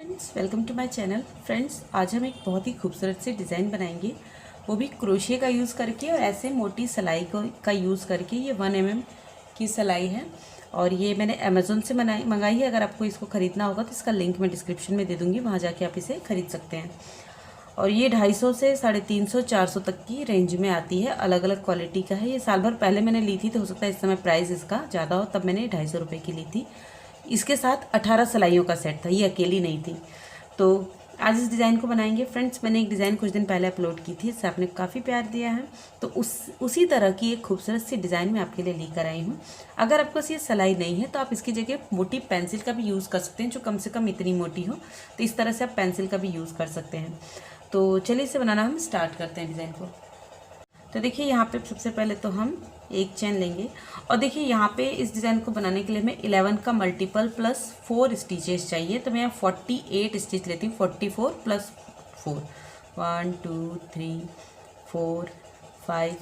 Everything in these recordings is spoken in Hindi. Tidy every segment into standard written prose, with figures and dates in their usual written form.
Friends, welcome to my channel. Friends, आज हम एक बहुत ही खूबसूरत से डिज़ाइन बनाएंगे, वो भी क्रोशिया का यूज़ करके और ऐसे मोटी सिलाई का यूज़ करके। ये 1 mm की सिलाई है और ये मैंने अमेज़ोन से मंगाई है। अगर आपको इसको ख़रीदना होगा तो इसका लिंक मैं डिस्क्रिप्शन में दे दूँगी, वहाँ जाके आप इसे ख़रीद सकते हैं। और ये 250 से 350 400 तक की रेंज में आती है। अलग अलग क्वालिटी का है। ये साल भर पहले मैंने ली थी, तो हो सकता है इस समय प्राइस इसका ज़्यादा हो, तब मैंने 250 रुपये की ली थी। इसके साथ 18 सिलाइयों का सेट था, ये अकेली नहीं थी। तो आज इस डिज़ाइन को बनाएंगे। फ्रेंड्स, मैंने एक डिज़ाइन कुछ दिन पहले अपलोड की थी, इससे आपने काफ़ी प्यार दिया है, तो उसी तरह की एक खूबसूरत सी डिज़ाइन मैं आपके लिए लेकर आई हूँ। अगर आपके पास ये सिलाई नहीं है तो आप इसकी जगह मोटी पेंसिल का भी यूज़ कर सकते हैं, जो कम से कम इतनी मोटी हो। तो इस तरह से आप पेंसिल का भी यूज़ कर सकते हैं। तो चलिए इसे बनाना हम स्टार्ट करते हैं डिज़ाइन को। तो देखिए यहाँ पे सबसे पहले तो हम एक चेन लेंगे और देखिए यहाँ पे इस डिज़ाइन को बनाने के लिए हमें 11 का मल्टीपल प्लस 4 स्टिचेस चाहिए। तो मैं यहाँ 48 स्टिच लेती हूँ। 44 प्लस 4, 1 2 3 4 5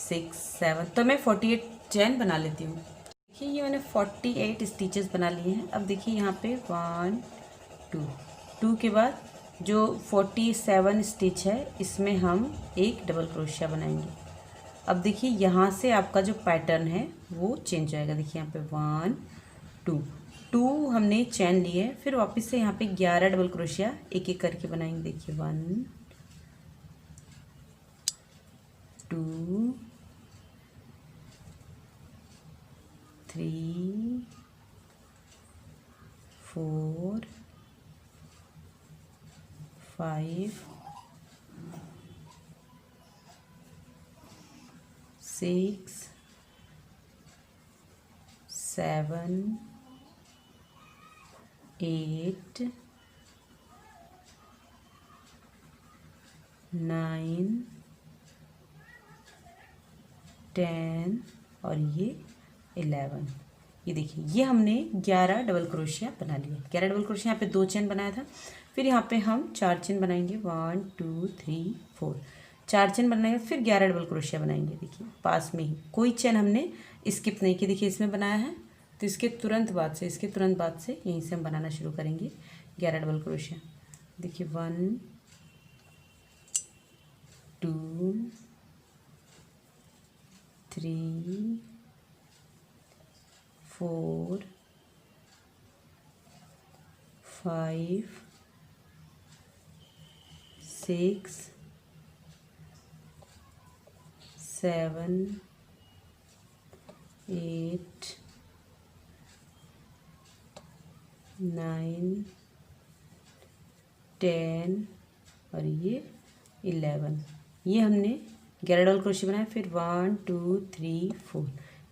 6 7, तो मैं 48 चेन बना लेती हूँ। देखिए ये मैंने 48 स्टिचेस बना लिए हैं। अब देखिए यहाँ पे 1 2 के बाद जो 47 स्टिच है, इसमें हम एक डबल क्रोशिया बनाएंगे। अब देखिए यहाँ से आपका जो पैटर्न है वो चेंज आएगा। देखिए यहाँ पे 1 2 हमने चेन लिए, फिर वापस से यहाँ पे 11 डबल क्रोशिया एक एक करके बनाएंगे। देखिए 1 2 3 4 5 6 7 8 9 10 और ये 11। ये देखिए ये हमने 11 डबल क्रोशिया बना लिया। 11 डबल क्रोशिया, यहाँ पे 2 चेन बनाया था। फिर यहाँ पे हम 4 चेन बनाएंगे। 1 2 3 4, 4 चेन बनाएंगे, फिर 11 डबल क्रोशिया बनाएंगे। देखिए पास में ही कोई चेन हमने स्किप नहीं की। देखिए इसमें बनाया है, तो इसके तुरंत बाद से यहीं से हम बनाना शुरू करेंगे 11 डबल क्रोशिया। देखिए 1 2 3 4 5 6 7 8 9 10 और ये 11। ये हमने 11 डबल क्रोशिया बनाया। फिर 1 2 3 4,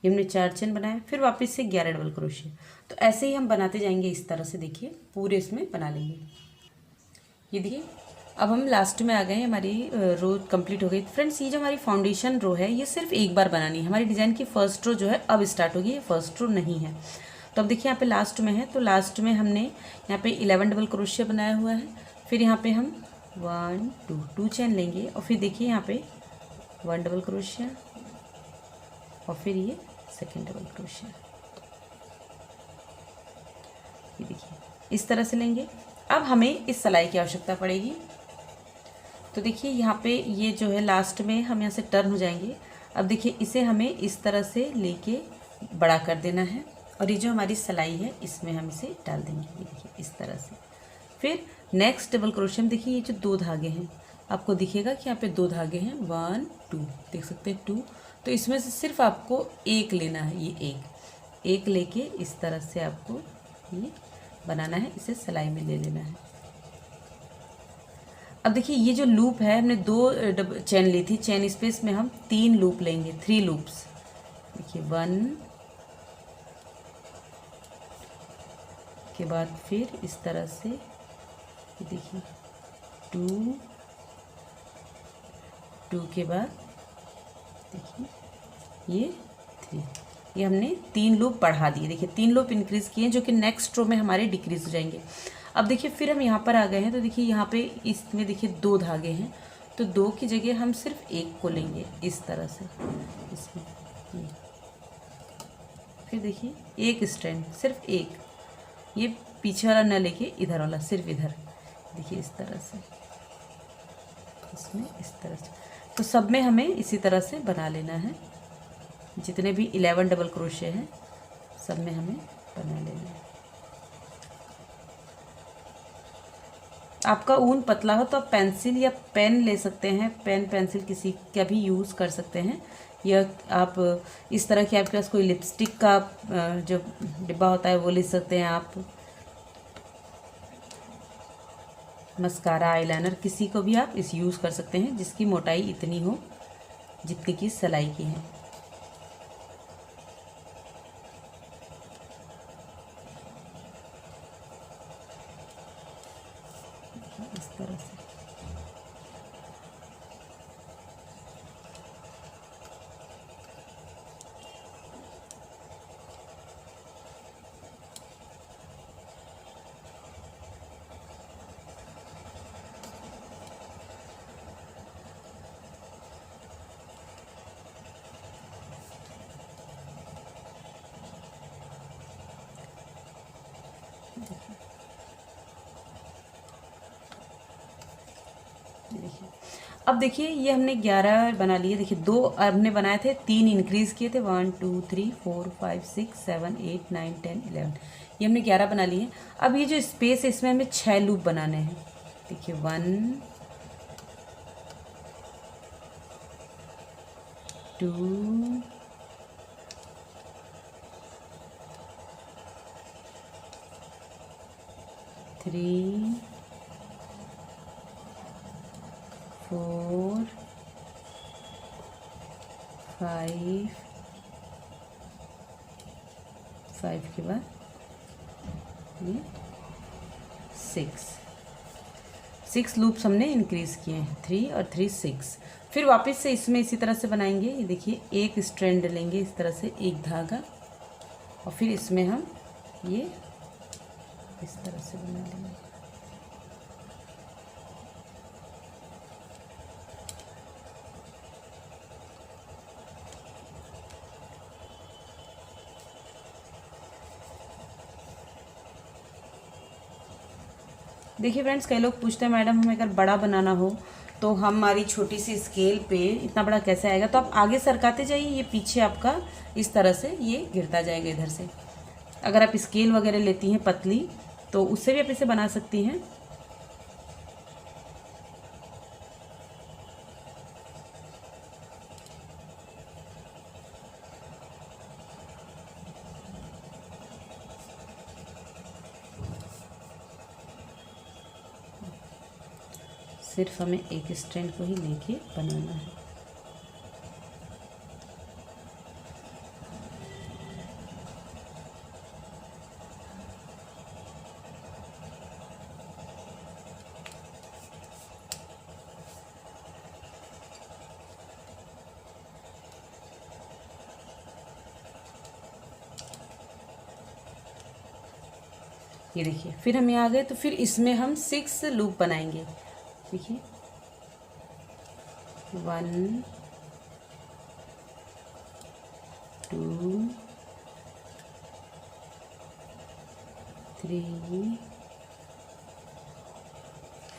ये हमने 4 चेन बनाए, फिर वापस से 11 डबल क्रोशिया। तो ऐसे ही हम बनाते जाएंगे इस तरह से। देखिए पूरे इसमें बना लेंगे। ये देखिए अब हम लास्ट में आ गए, हमारी रो कंप्लीट हो गई। फ्रेंड्स, ये जो हमारी फाउंडेशन रो है, ये सिर्फ एक बार बनानी है। हमारी डिज़ाइन की फर्स्ट रो जो है अब स्टार्ट होगी, ये फर्स्ट रो नहीं है। तो अब देखिए यहाँ पे लास्ट में है, तो लास्ट में हमने यहाँ पे 11 डबल क्रोशिया बनाया हुआ है। फिर यहाँ पे हम 1 2 चेन लेंगे और फिर देखिए यहाँ पे 1 डबल क्रोशिया और फिर ये सेकेंड डबल क्रोशिया। ये देखिए इस तरह से लेंगे। अब हमें इस सिलाई की आवश्यकता पड़ेगी। तो देखिए यहाँ पे ये जो है लास्ट में हम यहाँ से टर्न हो जाएंगे। अब देखिए इसे हमें इस तरह से लेके बड़ा कर देना है और ये जो हमारी सिलाई है इसमें हम इसे डाल देंगे। ये देखिए इस तरह से। फिर नेक्स्ट डबल क्रोशिया में देखिए ये जो 2 धागे हैं, आपको दिखेगा कि यहाँ पे 2 धागे हैं। 1 2, देख सकते हैं 2। तो इसमें से सिर्फ आपको एक लेना है। ये एक लेके इस तरह से आपको ये बनाना है, इसे सिलाई में ले लेना है। अब देखिए ये जो लूप है, हमने 2 चेन ली थी, चेन स्पेस में हम 3 लूप लेंगे, 3 लूप्स। देखिए 1 के बाद फिर इस तरह से देखिए 2 के बाद देखिए ये 3। ये हमने 3 लूप बढ़ा दिए। देखिए 3 लूप इंक्रीज़ किए, जो कि नेक्स्ट रो में हमारे डिक्रीज़ हो जाएंगे। अब देखिए फिर हम यहाँ पर आ गए हैं, तो देखिए यहाँ पे इसमें देखिए 2 धागे हैं, तो 2 की जगह हम सिर्फ 1 को लेंगे इस तरह से इसमें। फिर देखिए एक स्ट्रैंड, सिर्फ एक, ये पीछे वाला न लेके इधर वाला, सिर्फ इधर देखिए इस तरह से, इसमें इस तरह से। तो सब में हमें इसी तरह से बना लेना है, जितने भी 11 डबल क्रोशे हैं सब में हमें बना लेना है। आपका ऊन पतला हो तो आप पेंसिल या पेन ले सकते हैं, पेन पेंसिल किसी का भी यूज़ कर सकते हैं, या आप इस तरह की आपके पास कोई लिपस्टिक का जो डिब्बा होता है वो ले सकते हैं आप, मस्कारा, आईलाइनर, किसी को भी आप इस यूज़ कर सकते हैं जिसकी मोटाई इतनी हो जितनी की सिलाई की है। इस तरह से देखिए। अब देखिए ये हमने 11 बना लिए। देखिए 2 हमने बनाए थे, 3 इंक्रीज़ किए थे, 1 2 3 4 5 6 7 8 9 10 11, ये हमने 11 बना लिए। अब ये जो स्पेस है इसमें हमें 6 लूप बनाने हैं। देखिए 1 2 3 4 5 के बाद ये 6 लूप्स हमने इंक्रीज़ किए हैं, 3 और 3 6। फिर वापस से इसमें इसी तरह से बनाएंगे। ये देखिए एक स्ट्रैंड लेंगे इस तरह से, एक धागा, और फिर इसमें हम ये इस तरह से बना लेंगे। देखिए फ्रेंड्स, कई लोग पूछते हैं मैडम हमें अगर बड़ा बनाना हो तो हमारी छोटी सी स्केल पे इतना बड़ा कैसे आएगा। तो आप आगे सरकाते जाइए, ये पीछे आपका इस तरह से ये गिरता जाएगा इधर से। अगर आप स्केल वगैरह लेती हैं पतली तो उससे भी आप इसे बना सकती हैं। सिर्फ हमें एक स्ट्रैंड को ही लेके बनाना है। ये देखिए फिर हम यहाँ आ गए, तो फिर इसमें हम 6 लूप बनाएंगे। देखिए 1 2 3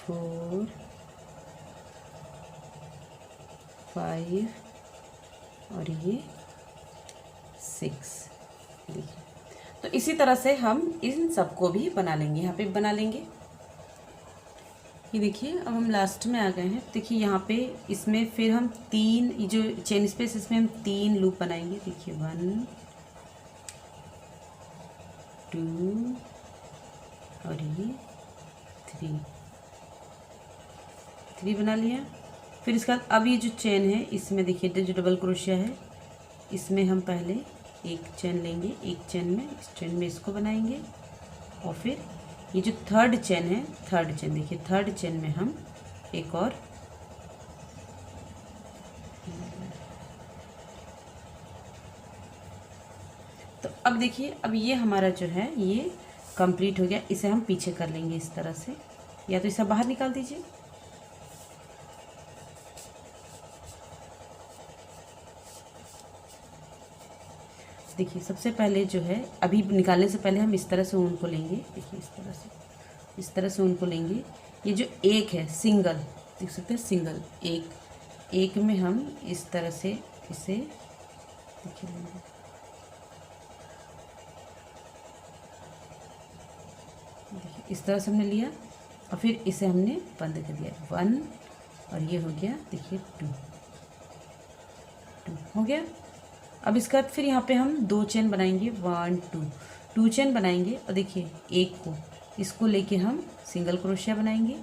4 5 और ये 6। देखिए तो इसी तरह से हम इन सबको भी बना लेंगे। यहाँ पे बना लेंगे। ये देखिए अब हम लास्ट में आ गए हैं। देखिए यहाँ पे इसमें फिर हम 3 जो चेन स्पेस इसमें हम 3 लूप बनाएंगे। देखिए 1 2 और ये 3 बना लिया। फिर इसके बाद अब ये जो चेन है इसमें देखिए जो डबल क्रोशिया है इसमें हम पहले एक चेन लेंगे, एक चेन में, इस चेन में इसको बनाएंगे, और फिर ये जो थर्ड चेन है, थर्ड चेन देखिए, थर्ड चेन में हम एक और तो अब देखिए अब ये हमारा जो है ये कंप्लीट हो गया। इसे हम पीछे कर लेंगे इस तरह से, या तो इसे बाहर निकाल दीजिए। देखिए सबसे पहले जो है, अभी निकालने से पहले हम इस तरह से ऊन को लेंगे। देखिए इस तरह से ऊन को लेंगे। ये जो एक है सिंगल, देख सकते हैं सिंगल एक में हम इस तरह से इसे देखिए लेंगे। देखिए इस तरह से हमने लिया और फिर इसे हमने बंद कर दिया 1 और ये हो गया देखिए 2 हो गया। अब इसके बाद फिर यहाँ पे हम 2 चेन बनाएंगे 1 2 चेन बनाएंगे और देखिए एक को इसको लेके हम सिंगल क्रोशिया बनाएंगे,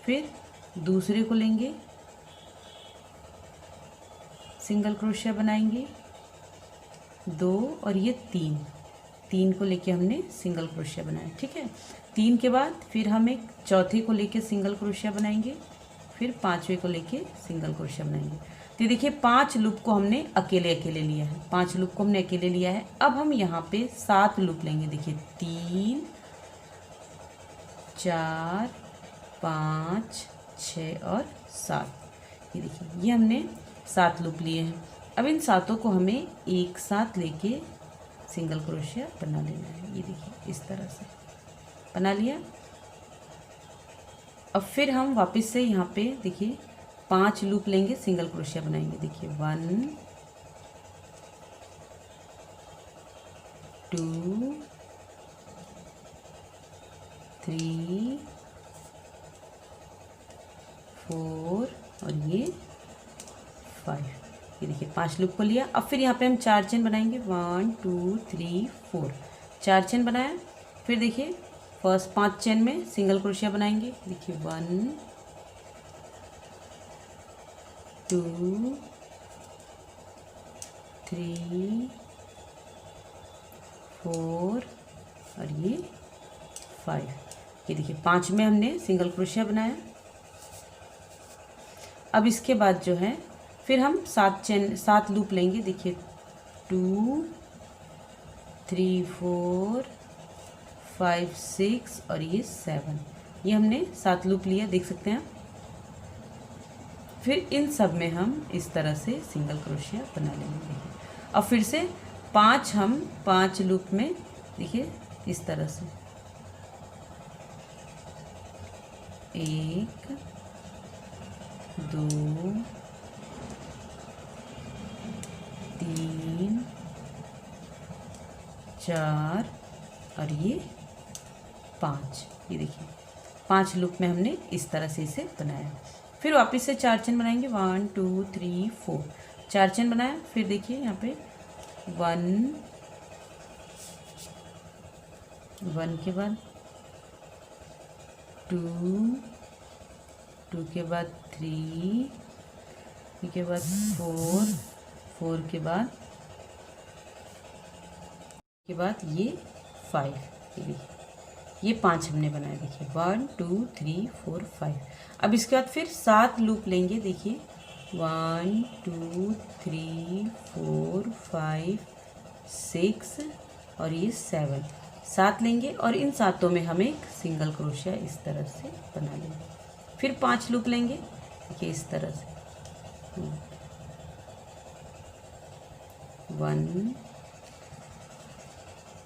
फिर दूसरे को लेंगे सिंगल क्रोशिया बनाएंगे 2 और ये 3 को लेके हमने सिंगल क्रोशिया बनाया। ठीक है, 3 के बाद फिर हम एक चौथे को लेके सिंगल क्रोशिया बनाएंगे, फिर 5वें को लेके सिंगल क्रोशिया बनाएंगे। तो देखिए 5 लूप को हमने अकेले लिया है, 5 लूप को हमने अकेले लिया है। अब हम यहाँ पे 7 लूप लेंगे। देखिए 3 4 5 6 और 7, ये देखिए ये हमने 7 लूप लिए हैं। अब इन 7 को हमें एक साथ लेके सिंगल क्रोशिया बना लेना है। ये देखिए इस तरह से बना लिया। अब फिर हम वापस से यहाँ पे देखिए 5 लूप लेंगे, सिंगल क्रोशिया बनाएंगे। देखिए 1 2 3 4 और ये 5, ये देखिए 5 लूप को लिया। अब फिर यहाँ पे हम 4 चेन बनाएंगे 1 2 3 4, 4 चेन बनाया। फिर देखिए फर्स्ट 5 चेन में सिंगल क्रोशिया बनाएंगे। देखिए 1 2 3 4 और ये 5, ये देखिए 5 में हमने सिंगल क्रोशिया बनाया। अब इसके बाद जो है फिर हम 7 लूप लेंगे। देखिए 2 3 4 5 6 और ये 7, ये हमने 7 लूप लिया, देख सकते हैं। फिर इन सब में हम इस तरह से सिंगल क्रोशिया बना लेंगे। देखिए अब फिर से 5 लूप में देखिए इस तरह से 1 2 3 4 और ये 5, ये देखिए 5 लूप में हमने इस तरह से इसे बनाया। फिर वापस से 4 चेन बनाएंगे 1 2 3 4, 4 चेन बनाया। फिर देखिए यहाँ पे 1 के बाद 2 के बाद 3 के बाद 4 के बाद ये 5, ये देखिए ये 5 हमने बनाया। देखिए 1 2 3 4 5। अब इसके बाद फिर 7 लूप लेंगे। देखिए 1 2 3 4 5 6 और ये 7 लेंगे और इन 7 में हम एक सिंगल क्रोशिया इस तरह से बना लेंगे। फिर 5 लूप लेंगे। देखिए इस तरह से 1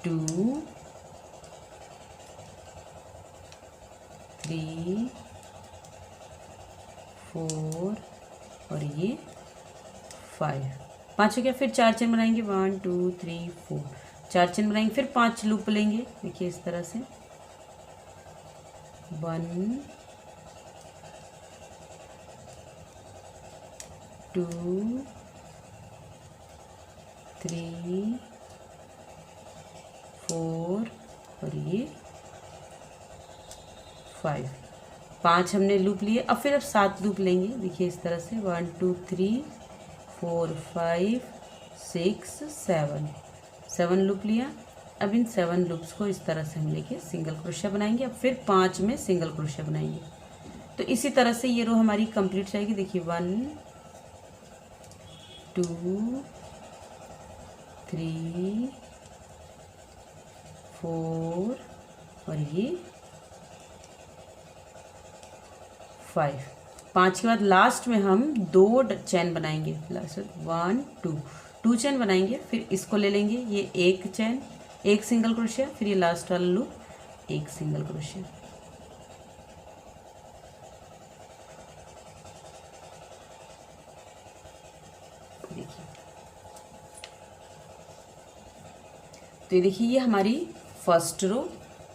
2 3 4 और ये 5 हो गया। फिर 4 चेन बनाएंगे 1 2 3 4, 4 चेन बनाएंगे। फिर 5 लूप लेंगे। देखिए इस तरह से 1 2 3 4 और ये 5 हमने लूप लिए। अब फिर 7 लूप लेंगे। देखिए इस तरह से 1 2 3 4 5 6 7 लूप लिया। अब इन 7 लूप्स को इस तरह से हम लेके सिंगल क्रोशिया बनाएंगे। अब फिर 5 में सिंगल क्रोशिया बनाएंगे। तो इसी तरह से ये रो हमारी कंप्लीट जाएगी। देखिए 1 2 3 4 और ये 5 के बाद लास्ट में हम 2 चैन बनाएंगे। लास्ट 1 2 2 चेन बनाएंगे, फिर इसको ले लेंगे, ये एक चेन, एक सिंगल क्रोशिया, फिर ये लास्ट वाला लूप, एक सिंगल क्रोशिया। देखिए, तो ये देखिए ये हमारी first row,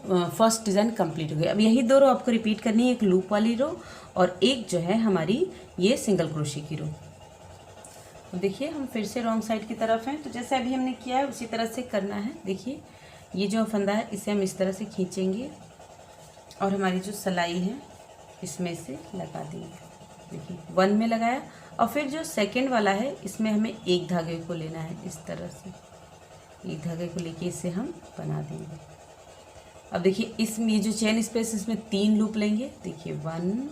first design complete हो गई। अब यही 2 रो आपको रिपीट करनी है, एक लूप वाली रो और एक जो है हमारी ये सिंगल क्रोशिया की रो। तो देखिए हम फिर से रॉन्ग साइड की तरफ हैं, तो जैसे अभी हमने किया है उसी तरह से करना है। देखिए ये जो फंदा है इसे हम इस तरह से खींचेंगे और हमारी जो सिलाई है इसमें से लगा देंगे। देखिए 1 में लगाया और फिर जो सेकंड वाला है इसमें हमें एक धागे को लेना है, इस तरह से एक धागे को लेके इसे हम बना देंगे। अब देखिए इसमें ये जो चेन स्पेस इसमें 3 लूप लेंगे। देखिए 1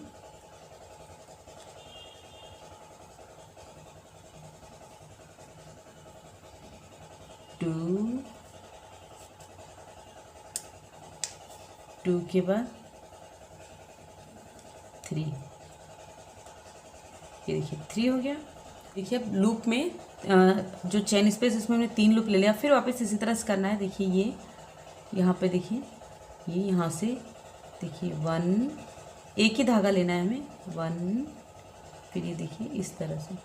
2 2 के बाद 3, ये देखिए 3 हो गया। देखिए अब लूप में जो चेन स्पेस इसमें हमने 3 लूप ले लिया, फिर वापस इसी तरह से करना है। देखिए ये यहाँ पे देखिए ये यहाँ से देखिए 1, एक ही धागा लेना है हमें, 1, फिर ये देखिए इस तरह से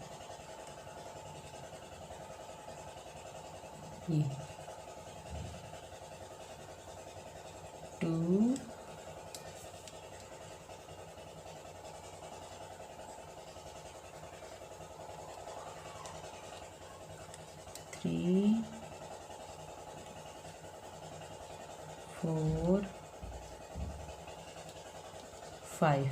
ये 2 3 4 5।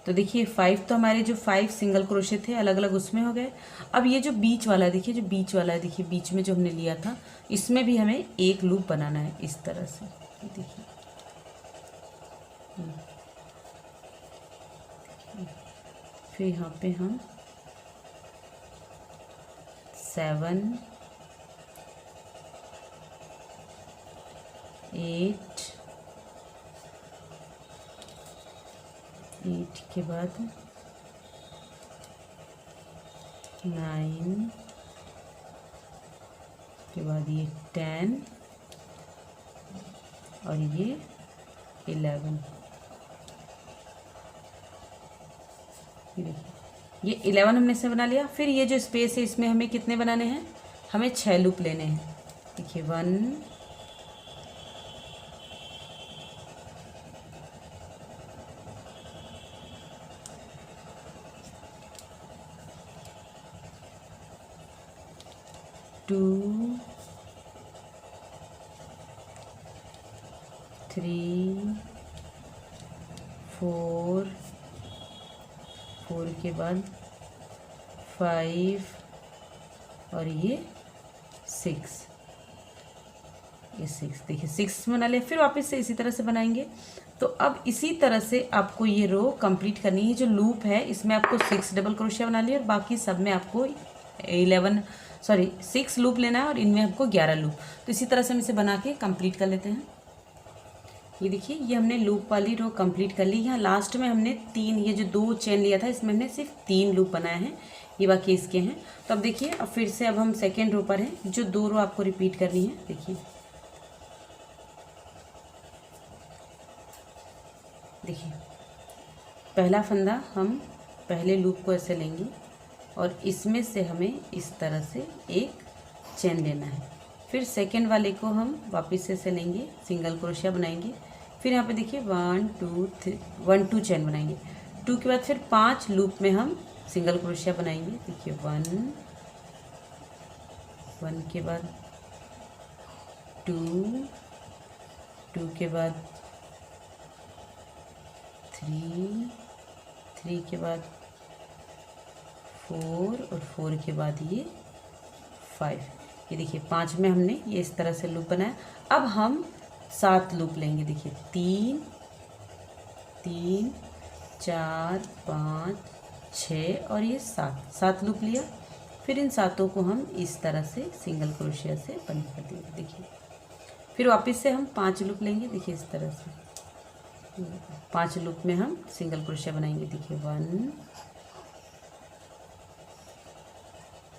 तो देखिए 5 तो हमारे जो 5 सिंगल क्रोशे थे अलग अलग उसमें हो गए। अब ये जो बीच वाला है, देखिए जो बीच वाला है, देखिए बीच में जो हमने लिया था इसमें भी हमें एक लूप बनाना है इस तरह से। देखिए फिर यहाँ पे हम 7 8 के बाद 9 के बाद ये 10 और ये 11। ये 11 हमने से बना लिया। फिर ये जो स्पेस है इसमें हमें कितने बनाने हैं, हमें 6 लूप लेने हैं। देखिए 1 2 3 4 के बाद 5 और ये 6, ये 6। देखिए 6 बना लिया। फिर वापस से इसी तरह से बनाएंगे। तो अब इसी तरह से आपको ये रो कंप्लीट करनी है। जो लूप है इसमें आपको 6 डबल क्रोशिया बना लिया और बाकी सब में आपको 6 लूप लेना है और इनमें आपको 11 लूप। तो इसी तरह से हम इसे बना के कंप्लीट कर लेते हैं। ये देखिए ये हमने लूप वाली रो कंप्लीट कर ली। यहाँ लास्ट में हमने 3, ये जो 2 चेन लिया था इसमें हमने सिर्फ 3 लूप बनाए हैं, ये बाकी इसके हैं। तो अब देखिए अब फिर से अब हम सेकेंड रो पर हैं। जो 2 रो आपको रिपीट करनी है। देखिए पहला फंदा हम पहले लूप को ऐसे लेंगे और इसमें से हमें इस तरह से एक चेन लेना है। फिर सेकेंड वाले को हम वापस से ऐसे लेंगे, सिंगल क्रोशिया बनाएंगे। फिर यहाँ पे देखिए 1 2 चेन बनाएंगे। 2 के बाद फिर 5 लूप में हम सिंगल क्रोशिया बनाएंगे। देखिए 1 के बाद 2 के बाद 3 के बाद 4 और 4 के बाद ये 5। ये देखिए 5 में हमने ये इस तरह से लूप बनाया। अब हम 7 लूप लेंगे। देखिए 3 4 5 6 और ये 7 लूप लिया। फिर इन 7 को हम इस तरह से सिंगल क्रोशिया से बंद कर देंगे। देखिए फिर वापस से हम 5 लूप लेंगे। देखिए इस तरह से 5 लूप में हम सिंगल क्रोशिया बनाएंगे। देखिए 1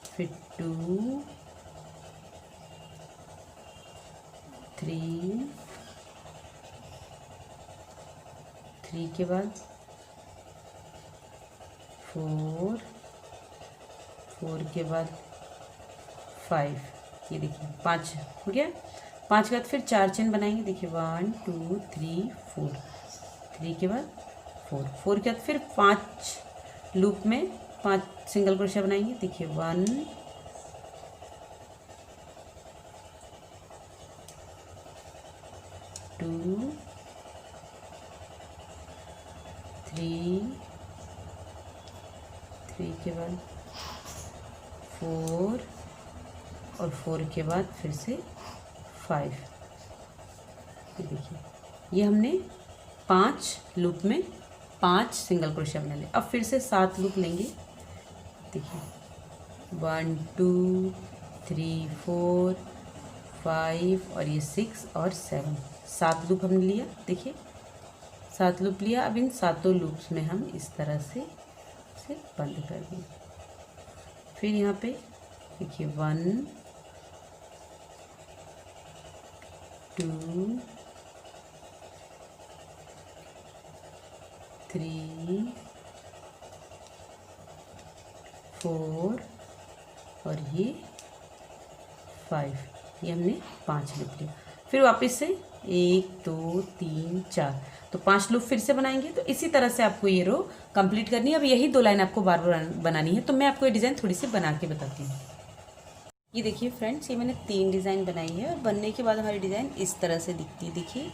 फिर 2 3 के बाद 4 के बाद 5, ये देखिए 5 हो गया। 5 के बाद फिर 4 चेन बनाएंगे, देखिए 1 2 3 4, 3 के बाद 4 के बाद फिर 5 लूप में 5 सिंगल क्रोशिया बनाएंगे, देखिए 1 2 3 के बाद 4 और 4 के बाद फिर से 5। ये देखिए, ये हमने 5 लूप में 5 सिंगल क्रोशिया बना लिया। अब फिर से 7 लूप लेंगे, देखिए 1 2 3 4 5 और ये 6 और 7, 7 लूप हमने लिया। देखिए 7 लूप लिया। अब इन 7 लूप्स में हम इस तरह से इसे बंद कर देंगे। फिर यहाँ पे देखिए 1 2 3 4 और ये 5, ये हमने 5 लूप लिया। फिर वापस से 1 2 3 4, तो 5 लूप फिर से बनाएंगे। तो इसी तरह से आपको ये रो कंप्लीट करनी है। अब यही 2 लाइन आपको बार बार बनानी है। तो मैं आपको ये डिज़ाइन थोड़ी सी बना के बताती हूँ। ये देखिए फ्रेंड्स, ये मैंने 3 डिज़ाइन बनाई है और बनने के बाद हमारी डिज़ाइन इस तरह से दिखती है। देखिए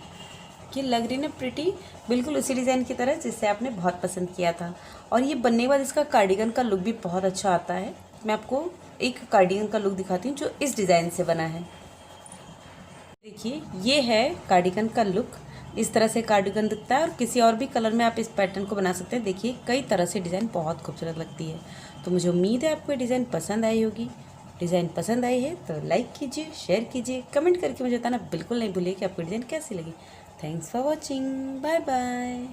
कि लग रही ना प्रिटी, बिल्कुल उसी डिज़ाइन की तरह जिससे आपने बहुत पसंद किया था। और ये बनने के बाद इसका कार्डिगन का लुक भी बहुत अच्छा आता है। मैं आपको एक कार्डिगन का लुक दिखाती हूँ जो इस डिज़ाइन से बना है। देखिए ये है कार्डिगन का लुक, इस तरह से कार्डिगन दिखता है। और किसी और भी कलर में आप इस पैटर्न को बना सकते हैं। देखिए कई तरह से डिज़ाइन बहुत खूबसूरत लगती है। तो मुझे उम्मीद है आपको ये डिज़ाइन पसंद आई होगी। डिज़ाइन पसंद आई है तो लाइक कीजिए, शेयर कीजिए, कमेंट करके मुझे बताना बिल्कुल नहीं भूलिए कि आपको डिज़ाइन कैसी लगी। Thanks for watching, bye bye.